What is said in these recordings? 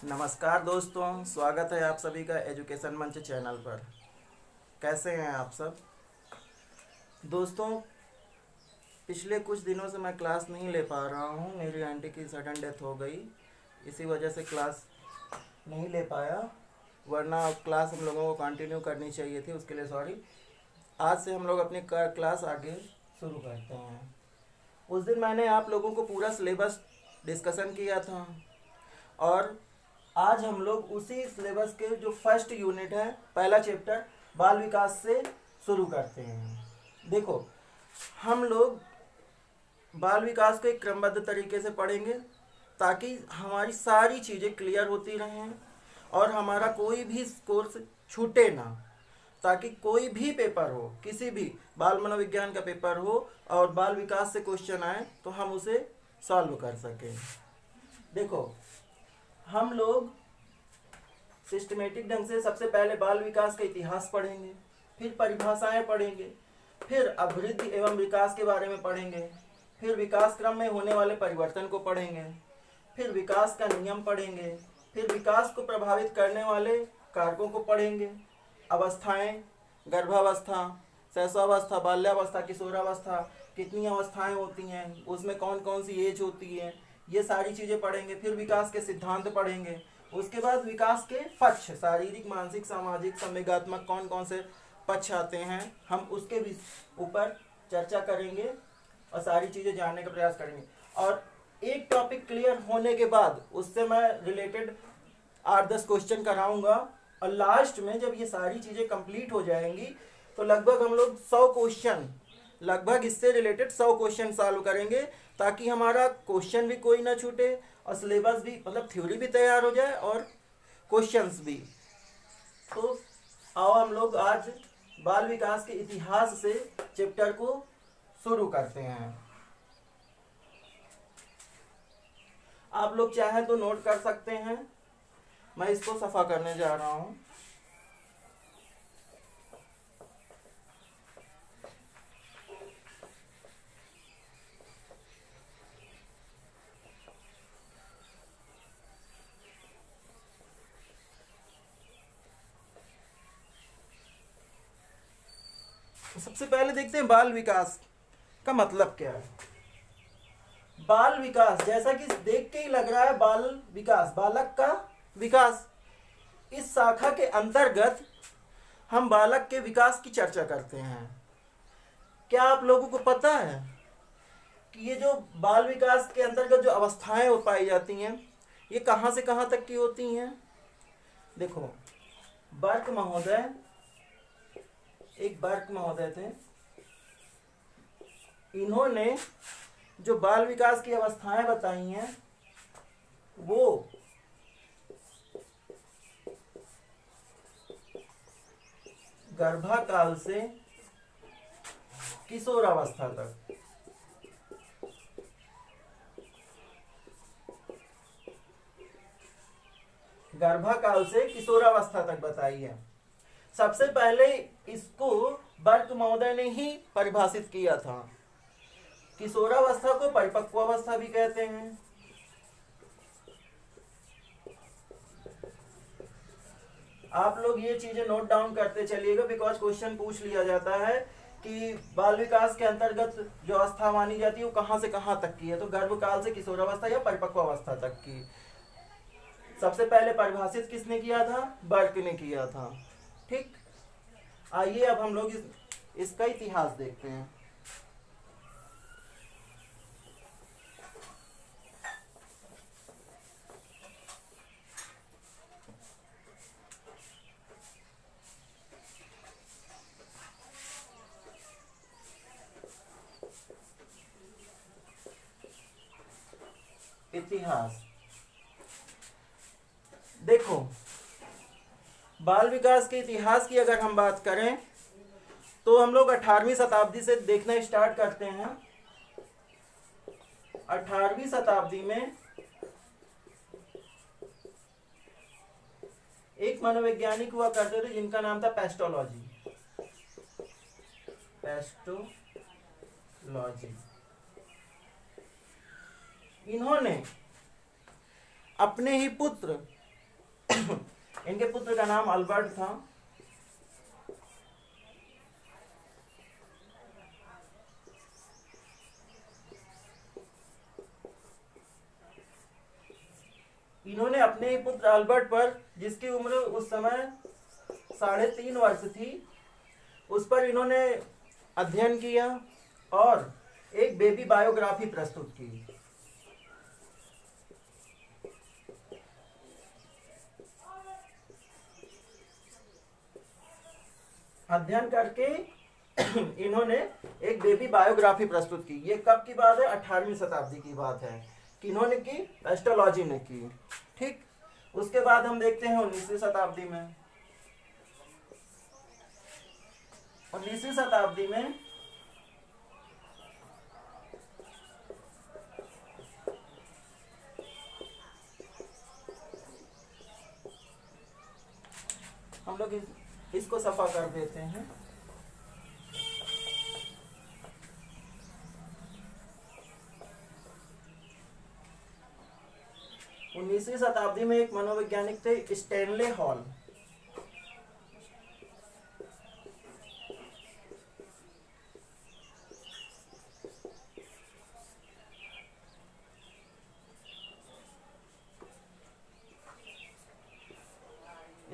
नमस्कार दोस्तों, स्वागत है आप सभी का एजुकेशन मंच चैनल पर। कैसे हैं आप सब दोस्तों? पिछले कुछ दिनों से मैं क्लास नहीं ले पा रहा हूँ। मेरी आंटी की सडन डेथ हो गई, इसी वजह से क्लास नहीं ले पाया। वरना क्लास हम लोगों को कंटिन्यू करनी चाहिए थी, उसके लिए सॉरी। आज से हम लोग अपनी क्लास आगे शुरू करते हैं। उस दिन मैंने आप लोगों को पूरा सिलेबस डिस्कशन किया था और आज हम लोग उसी सिलेबस के जो फर्स्ट यूनिट है, पहला चैप्टर बाल विकास से शुरू करते हैं। देखो, हम लोग बाल विकास को एक क्रमबद्ध तरीके से पढ़ेंगे ताकि हमारी सारी चीज़ें क्लियर होती रहें और हमारा कोई भी कोर्स छूटे ना। ताकि कोई भी पेपर हो, किसी भी बाल मनोविज्ञान का पेपर हो और बाल विकास से क्वेश्चन आए तो हम उसे सॉल्व कर सकें। देखो, हम लोग सिस्टमेटिक ढंग से सबसे पहले बाल विकास का इतिहास पढ़ेंगे, फिर परिभाषाएं पढ़ेंगे, फिर अभिवृद्धि एवं विकास के बारे में पढ़ेंगे, फिर विकास क्रम में होने वाले परिवर्तन को पढ़ेंगे, फिर विकास का नियम पढ़ेंगे, फिर विकास को प्रभावित करने वाले कारकों को पढ़ेंगे, अवस्थाएं, गर्भावस्था, शैशवावस्था, बाल्यावस्था, किशोरावस्था, कितनी अवस्थाएं होती हैं, उसमें कौन कौन सी एज होती है, ये सारी चीज़ें पढ़ेंगे। फिर विकास के सिद्धांत पढ़ेंगे। उसके बाद विकास के पक्ष, शारीरिक, मानसिक, सामाजिक, संवेगात्मक कौन कौन से पक्ष आते हैं, हम उसके भी ऊपर चर्चा करेंगे और सारी चीज़ें जानने का प्रयास करेंगे। और एक टॉपिक क्लियर होने के बाद उससे मैं रिलेटेड 8-10 क्वेश्चन कराऊंगा और लास्ट में जब ये सारी चीज़ें कंप्लीट हो जाएंगी तो लगभग हम लोग 100 क्वेश्चन, लगभग इससे रिलेटेड 100 क्वेश्चन सॉल्व करेंगे ताकि हमारा क्वेश्चन भी कोई ना छूटे और सिलेबस भी, मतलब थ्योरी भी तैयार हो जाए और क्वेश्चंस भी। तो आओ हम लोग आज बाल विकास के इतिहास से चैप्टर को शुरू करते हैं। आप लोग चाहें तो नोट कर सकते हैं, मैं इसको सफा करने जा रहा हूं। सबसे पहले देखते हैं बाल विकास का मतलब क्या है। बाल विकास, जैसा कि देख के ही लग रहा है, बाल विकास, बालक का विकास। इस शाखा के अंतर्गत हम बालक के विकास की चर्चा करते हैं। क्या आप लोगों को पता है कि ये जो बाल विकास के अंतर्गत जो अवस्थाएं हो पाई जाती हैं, ये कहां से कहां तक की होती हैं? देखो, बर्क महोदय, एक बर्क महोदय थे, इन्होंने जो बाल विकास की अवस्थाएं बताई हैं वो गर्भाकाल से किशोरावस्था तक, गर्भाकाल से किशोरावस्था तक बताई है। सबसे पहले इसको बर्क महोदय ने ही परिभाषित किया था। किशोरावस्था को परिपक्वावस्था भी कहते हैं। आप लोग ये चीजें नोट डाउन करते चलिएगा, बिकॉज क्वेश्चन पूछ लिया जाता है कि बाल विकास के अंतर्गत जो अवस्था मानी जाती है वो कहां से कहां तक की है, तो गर्भकाल से किशोरावस्था या परिपक्वावस्था तक की। सबसे पहले परिभाषित किसने किया था? बर्क ने किया था। ठीक, आइए अब हम लोग इसका इतिहास देखते हैं। इतिहास देखो, बाल विकास के इतिहास की अगर हम बात करें तो हम लोग 18वीं शताब्दी से देखना स्टार्ट करते हैं। 18वीं शताब्दी में एक मनोवैज्ञानिक हुआ करते थे जिनका नाम था पेस्टोलॉजी। इन्होंने अपने ही पुत्र इनके पुत्र का नाम अल्बर्ट था। इन्होंने अपने ही पुत्र अल्बर्ट पर, जिसकी उम्र उस समय 3.5 वर्ष थी, उस पर इन्होंने अध्ययन किया और एक बेबी बायोग्राफी प्रस्तुत की। अध्ययन करके इन्होंने एक बेबी बायोग्राफी प्रस्तुत की। ये कब की बात है? 18वीं शताब्दी की बात है कि इन्होंने की, एस्ट्रोलॉजी ने की। ठीक, उसके बाद हम देखते हैं 19वीं शताब्दी में। 19वीं शताब्दी में हम लोग इसको सफा कर देते हैं। उन्नीसवीं शताब्दी में एक मनोवैज्ञानिक थे, Stanley hall.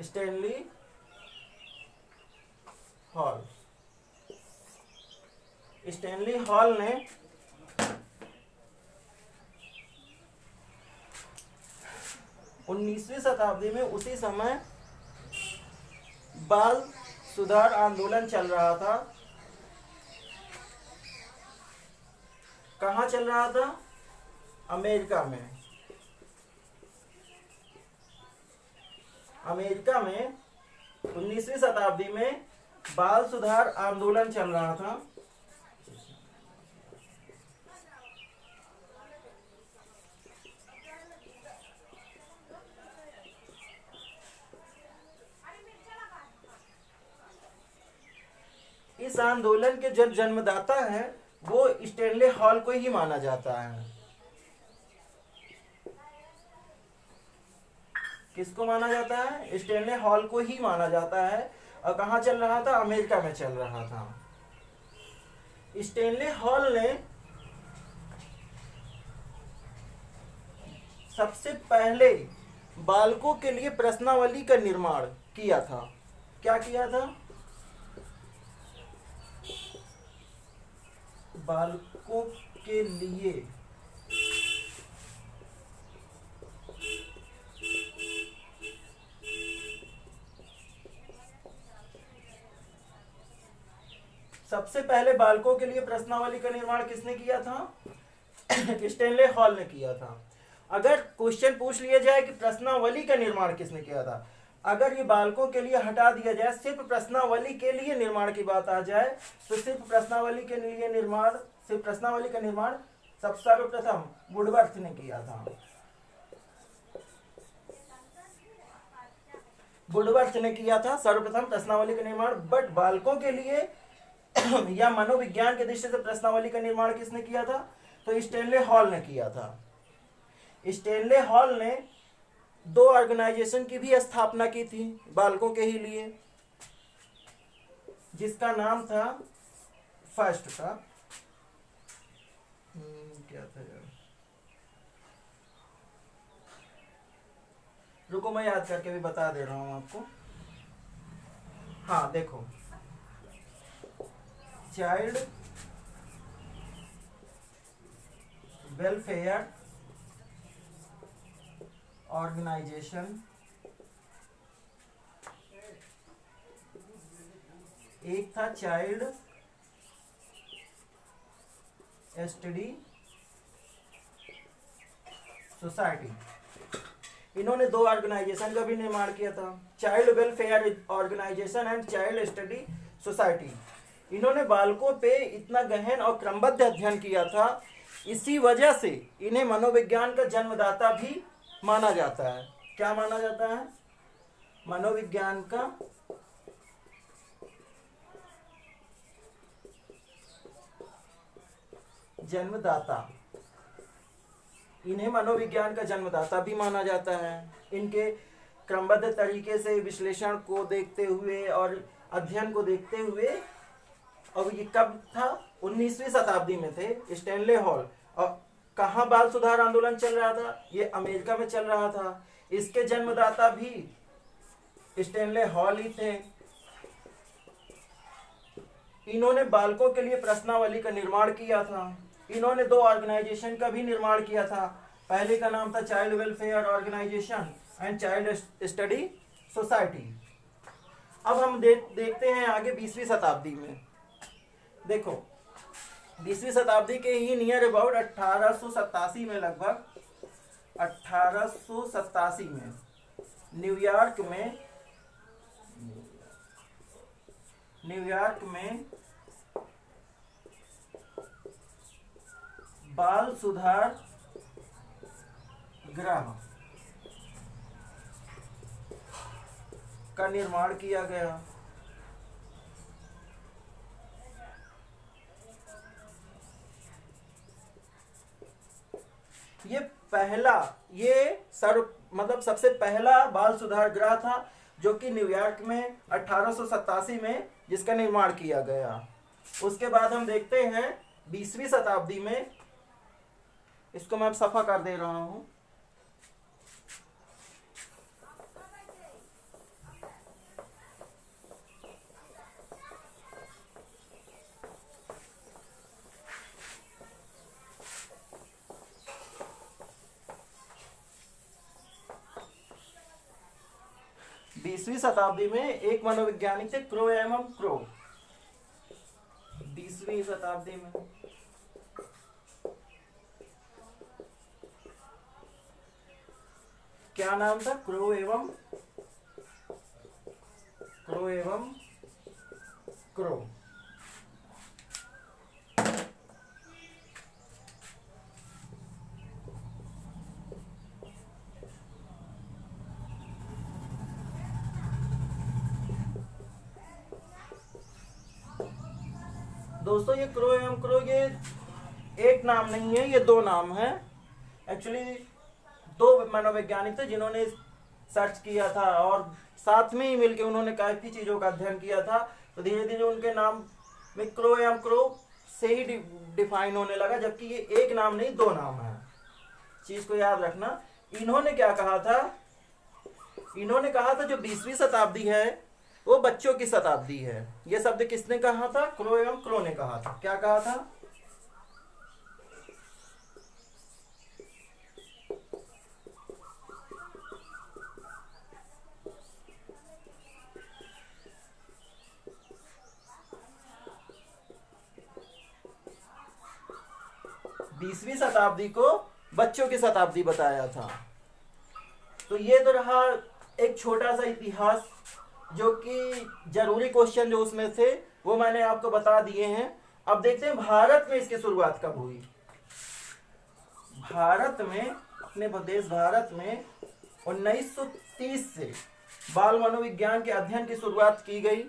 Stanley hall. Stanley hall ने उन्नीसवीं शताब्दी में, उसी समय बाल सुधार आंदोलन चल रहा था। कहाँ चल रहा था? अमेरिका में। अमेरिका में 19वीं शताब्दी में बाल सुधार आंदोलन चल रहा था। इस आंदोलन के जो जन्मदाता है वो स्टैनले हॉल को ही माना जाता है। किसको माना जाता है? स्टैनले हॉल को ही माना जाता है। और कहाँ चल रहा था? अमेरिका में चल रहा था। स्टैनले हॉल ने सबसे पहले बालकों के लिए प्रश्नावली का निर्माण किया था। क्या किया था? बालकों के लिए सबसे पहले बालकों के लिए प्रश्नावली का निर्माण किसने किया था? स्टैनले हॉल ने किया था। अगर क्वेश्चन पूछ लिया जाए कि प्रश्नावली का निर्माण किसने किया था, अगर ये बालकों के लिए हटा दिया जाए, सिर्फ प्रश्नावली के लिए निर्माण की बात आ जाए, तो सिर्फ प्रश्नावली के लिए निर्माण, सिर्फ प्रश्नावली का निर्माण सबसे सर्वप्रथम वुडवर्थ ने किया था। वुडवर्थ ने किया था सर्वप्रथम प्रश्नावली का निर्माण। बट बालकों के लिए या मनोविज्ञान के दृष्टि से प्रश्नावली का निर्माण किसने किया था? तो स्टैनले हॉल ने किया था। स्टैनले हॉल ने 2 ऑर्गेनाइजेशन की भी स्थापना की थी बालकों के ही लिए, जिसका नाम था, फर्स्ट का क्या था यार, रुको मैं याद करके भी बता दे रहा हूं आपको। हाँ देखो, चाइल्ड वेलफेयर ऑर्गेनाइजेशन, एक था चाइल्ड स्टडी सोसाइटी। इन्होंने 2 ऑर्गेनाइजेशन का भी निर्माण किया था, child welfare organisation and child study society. इन्होंने बालकों पे इतना गहन और क्रमबद्ध अध्ययन किया था, इसी वजह से इन्हें मनोविज्ञान का जन्मदाता भी माना जाता है। क्या माना जाता है? मनोविज्ञान का जन्मदाता। इन्हें मनोविज्ञान का जन्मदाता भी माना जाता है। इनके क्रमबद्ध तरीके से विश्लेषण को देखते हुए और अध्ययन को देखते हुए, और ये कब था, 19वीं शताब्दी में थे स्टैनले हॉल। और कहाँ बाल सुधार आंदोलन चल रहा था, ये अमेरिका में चल रहा था। इसके जन्मदाता भी स्टैनले हॉल ही थे। इन्होंने बालकों के लिए प्रश्नावली का निर्माण किया था। इन्होंने 2 ऑर्गेनाइजेशन का भी निर्माण किया था। पहले का नाम था child welfare organisation and child study society. अब हम देखते हैं आगे 20वीं शताब्दी में। देखो 20वीं शताब्दी के ही नियर अबाउट 1887 में, लगभग 1887 में न्यूयॉर्क में बाल सुधार गृह का निर्माण किया गया। मतलब सबसे पहला बाल सुधार गृह था जो कि न्यूयॉर्क में 1887 में जिसका निर्माण किया गया। उसके बाद हम देखते हैं 20वीं शताब्दी में, इसको मैं अब सफा कर दे रहा हूं। बीसवीं शताब्दी में एक मनोवैज्ञानिक थे क्रो एवं क्रो। 20वीं शताब्दी में क्या नाम था, क्रो एवं क्रो। दोस्तों ये क्रो एवं क्रो ये एक नाम नहीं है, ये 2 नाम है। एक्चुअली 2 मनोवैज्ञानिक थे जिन्होंने सर्च किया था और साथ में ही मिलकर उन्होंने काफी चीजों का अध्ययन किया था। तो धीरे धीरे उनके नाम में क्रो एवं क्रो से ही डिफाइन होने लगा, जबकि ये एक नाम नहीं 2 नाम है। चीज को याद रखना। इन्होंने क्या कहा था, इन्होंने कहा था जो 20वीं शताब्दी है वो बच्चों की शताब्दी है। ये शब्द किसने कहा था, क्रो एवं क्रो ने कहा था। क्या कहा था, बीसवीं शताब्दी को बच्चों की शताब्दी बताया था। तो ये तो रहा एक छोटा सा इतिहास, जो कि जरूरी क्वेश्चन जो उसमें थे वो मैंने आपको बता दिए हैं। अब देखते हैं भारत में इसकी शुरुआत कब हुई। भारत में, अपने देश भारत में 1930 से बाल मनोविज्ञान के अध्ययन की शुरुआत की गई।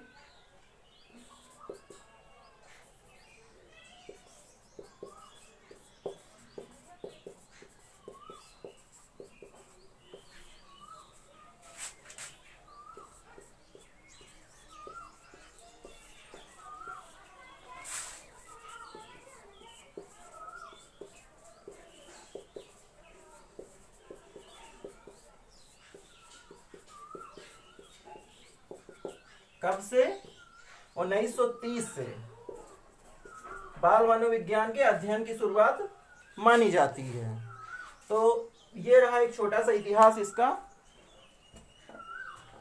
कब से, 1930 से बाल मनोविज्ञान के अध्ययन की शुरुआत मानी जाती है। तो ये रहा एक छोटा सा इतिहास इसका।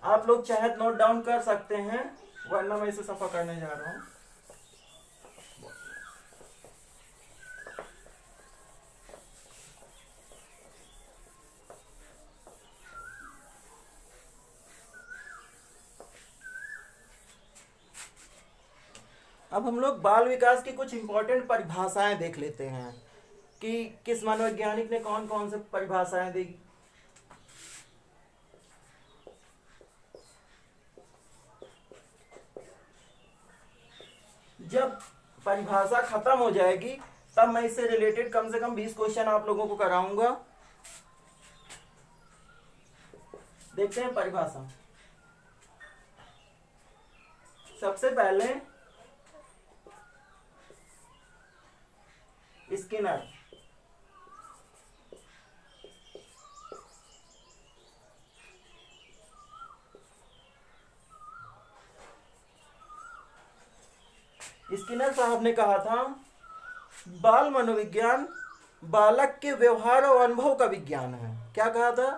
आप लोग चाहे नोट डाउन कर सकते हैं, वरना मैं इसे सफा करने जा रहा हूं। अब हम लोग बाल विकास की कुछ इंपॉर्टेंट परिभाषाएं देख लेते हैं कि किस मनोवैज्ञानिक ने कौन कौन से परिभाषाएं दी। जब परिभाषा खत्म हो जाएगी तब मैं इससे रिलेटेड कम से कम 20 क्वेश्चन आप लोगों को कराऊंगा। देखते हैं परिभाषा। सबसे पहले स्किनर। स्किनर साहब ने कहा था बाल मनोविज्ञान बालक के व्यवहार और अनुभव का विज्ञान है। क्या कहा था?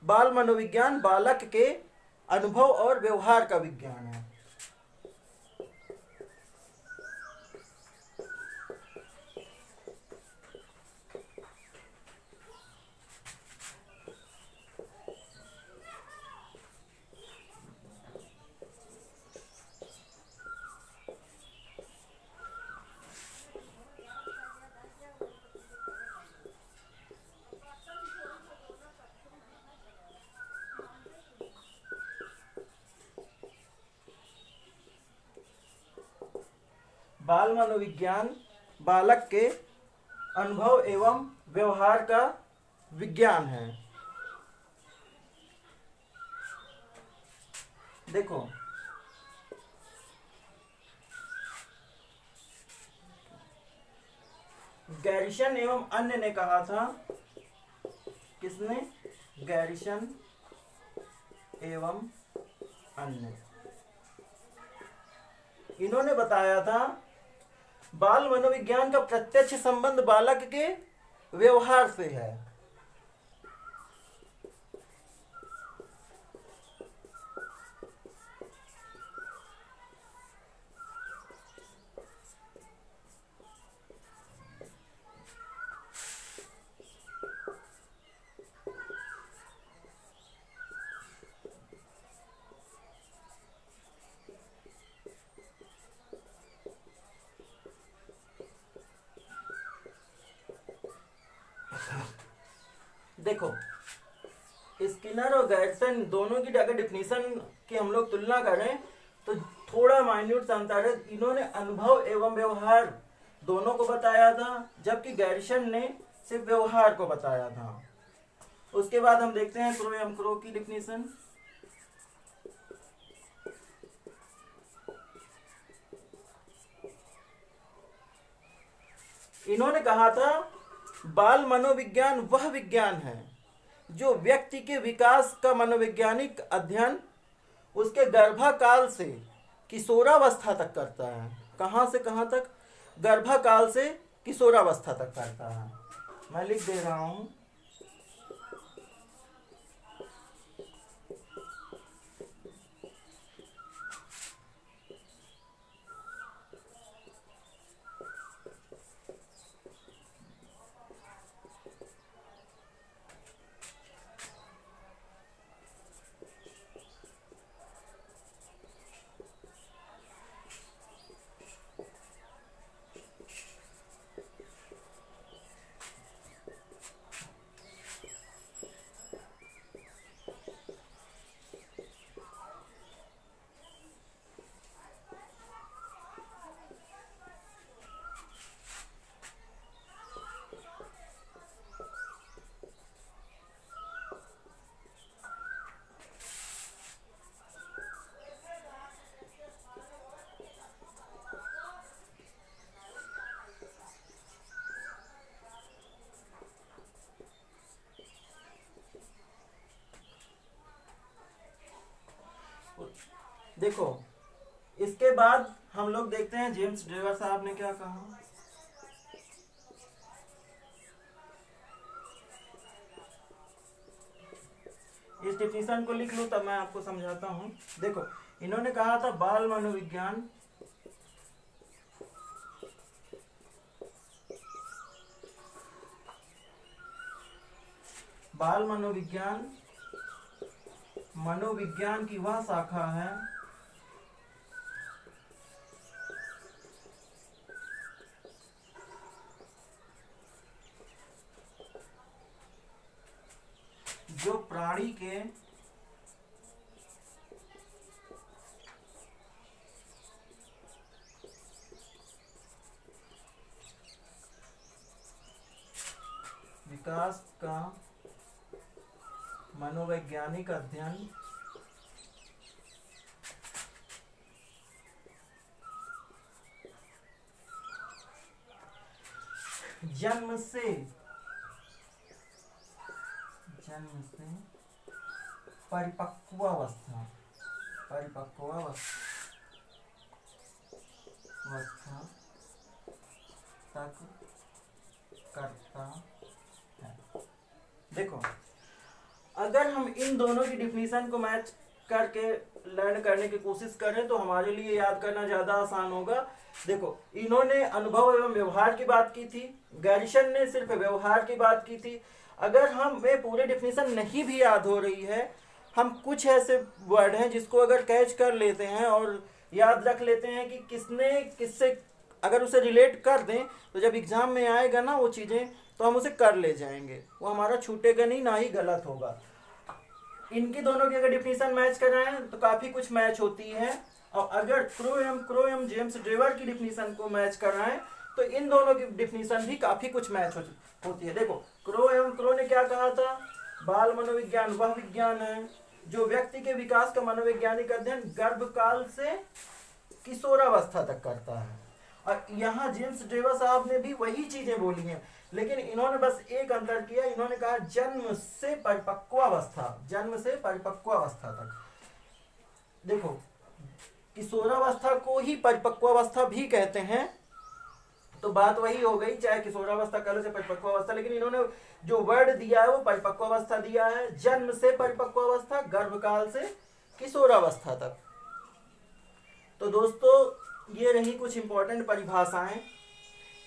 बाल मनोविज्ञान बालक के अनुभव और व्यवहार का विज्ञान है। बाल मनोविज्ञान बालक के अनुभव एवं व्यवहार का विज्ञान है। देखो, गैरिसन एवं अन्य ने कहा था, किसने? गैरिसन एवं अन्य। इन्होंने बताया था बाल मनोविज्ञान का प्रत्यक्ष संबंध बालक के व्यवहार से है। देखो, स्किनर और गैरिसन दोनों की अगर डिफिनीशन की हम लोग तुलना करें तो थोड़ा माइन्यूट सा अंतर है। इन्होंने अनुभव एवं व्यवहार दोनों को बताया था, जबकि गैरिसन ने सिर्फ व्यवहार को बताया था। उसके बाद हम देखते हैं क्रो एवं क्रो की डिफिनीशन। इन्होंने कहा था बाल मनोविज्ञान वह विज्ञान है जो व्यक्ति के विकास का मनोवैज्ञानिक अध्ययन उसके गर्भाकाल से किशोरावस्था तक करता है। कहाँ से कहाँ तक? गर्भाकाल से किशोरावस्था तक करता है। मैं लिख दे रहा हूँ। देखो, इसके बाद हम लोग देखते हैं जेम्स ड्रेवर साहब ने क्या कहा। इस डिफिनीशन को लिख लूं तब मैं आपको समझाता हूं। देखो, इन्होंने कहा था बाल मनोविज्ञान मनोविज्ञान की वह शाखा है जो प्राणी के विकास का मनोवैज्ञानिक अध्ययन जन्म से परिपक्वावस्था तक करता है। देखो, अगर हम इन दोनों की डिफिनीशन को मैच करके लर्न करने की कोशिश करें तो हमारे लिए याद करना ज़्यादा आसान होगा। देखो, इन्होंने अनुभव एवं व्यवहार की बात की थी, गैरिसन ने सिर्फ व्यवहार की बात की थी। अगर हमें पूरी डिफिनीशन नहीं भी याद हो रही है, हम कुछ ऐसे वर्ड हैं जिसको अगर कैच कर लेते हैं और याद रख लेते हैं कि किसने किससे, अगर उसे रिलेट कर दें तो जब एग्ज़ाम में आएगा ना वो चीज़ें, तो हम उसे कर ले जाएंगे, वो हमारा छूटेगा नहीं, ना ही गलत होगा। इनकी दोनों की अगर डिफिनीशन मैच कर रहे हैं तो काफ़ी कुछ मैच होती है, और अगर क्रो एवं जेम्स ड्रेवर की डिफिनीशन को मैच कर रहे हैं तो इन दोनों की डिफिनीशन भी काफ़ी कुछ मैच होती है। देखो, क्रो ने क्या कहा था, बाल मनोविज्ञान वह विज्ञान है जो व्यक्ति के विकास का मनोवैज्ञानिक अध्ययन गर्भकाल से किशोरावस्था तक करता है। और यहाँ जेम्स ड्रेवर साहब ने भी वही चीज़ें बोली हैं, लेकिन इन्होंने बस एक अंतर किया, इन्होंने कहा जन्म से परिपक्वावस्था तक। देखो, किशोरावस्था को ही परिपक्वावस्था भी कहते हैं, तो बात वही हो गई, चाहे किशोरावस्था कह लो चाहे परिपक्वावस्था, लेकिन इन्होंने जो वर्ड दिया है वो परिपक्वावस्था दिया है। जन्म से परिपक्वावस्था, गर्भकाल से किशोरावस्था तक। तो दोस्तों, ये रही कुछ इंपॉर्टेंट परिभाषाएं।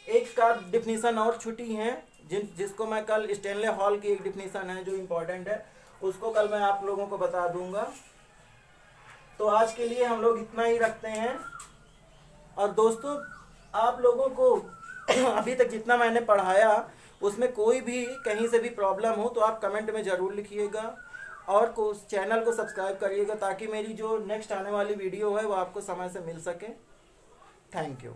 एक का डिफिनीशन और छुट्टी है जिसको मैं कल, स्टैनले हॉल की एक डिफिनीशन है जो इम्पोर्टेंट है, उसको कल मैं आप लोगों को बता दूंगा। तो आज के लिए हम लोग इतना ही रखते हैं। और दोस्तों, आप लोगों को अभी तक जितना मैंने पढ़ाया उसमें कोई भी कहीं से भी प्रॉब्लम हो तो आप कमेंट में ज़रूर लिखिएगा, और चैनल को सब्सक्राइब करिएगा ताकि मेरी जो नेक्स्ट आने वाली वीडियो है वो आपको समय से मिल सके। Thank you.